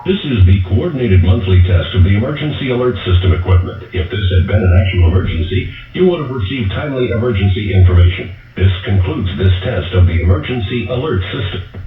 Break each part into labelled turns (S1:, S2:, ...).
S1: This is the coordinated monthly test of the emergency alert system equipment. If this had been an actual emergency, you would have received timely emergency information. This concludes this test of the emergency alert system.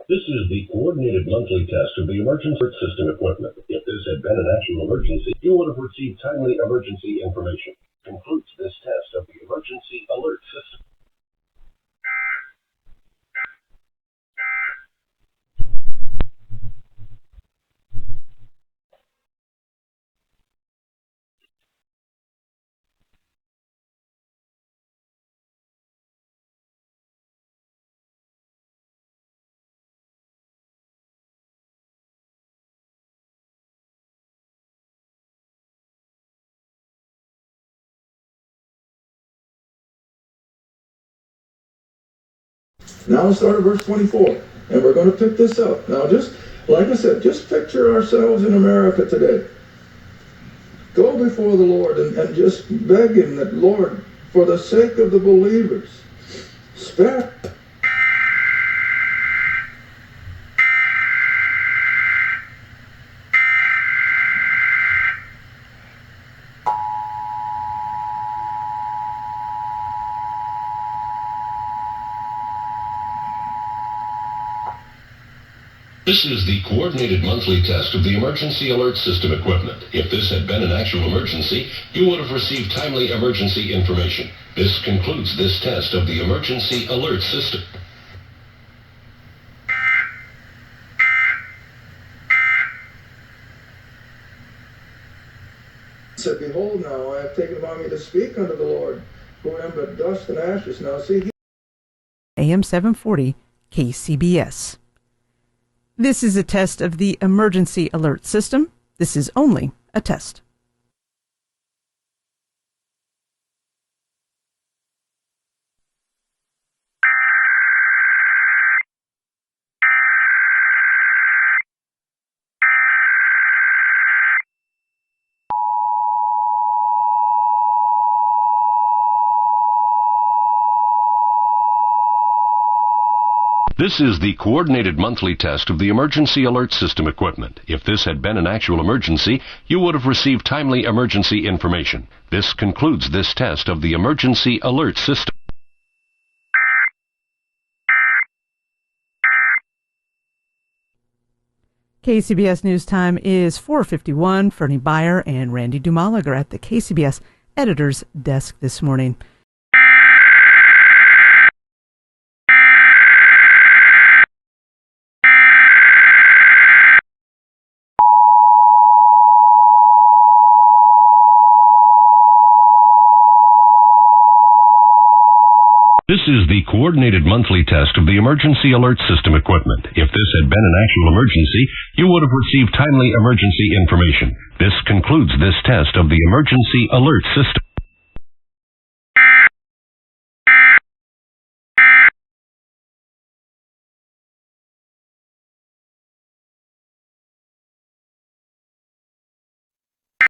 S1: This is the coordinated monthly test of the emergency alert system equipment. If this had been an actual emergency, you would have received timely emergency information. Concludes this test of the emergency alert system.
S2: Now let's start at verse 24, and we're going to pick this up. Now just, like I said, just picture ourselves in America today. Go before the Lord and just beg Him that, Lord, for the sake of the believers, spare.
S1: This is the coordinated monthly test of the emergency alert system equipment. If this had been an actual emergency, you would have received timely emergency information. This concludes this test of the emergency alert system.
S2: Said, behold, now I have taken upon me to speak unto the Lord, who am but dust and ashes. Now see,
S3: AM 740 KCBS. This is a test of the emergency alert system. This is only a test.
S1: This is the coordinated monthly test of the emergency alert system equipment. If this had been an actual emergency, you would have received timely emergency information. This concludes this test of the emergency alert system.
S3: KCBS News Time is 4:51. Fernie Beyer and Randy Dumalig are at the KCBS editor's desk this morning.
S1: This is the coordinated monthly test of the emergency alert system equipment. If this had been an actual emergency, you would have received timely emergency information. This concludes this test of the emergency alert system.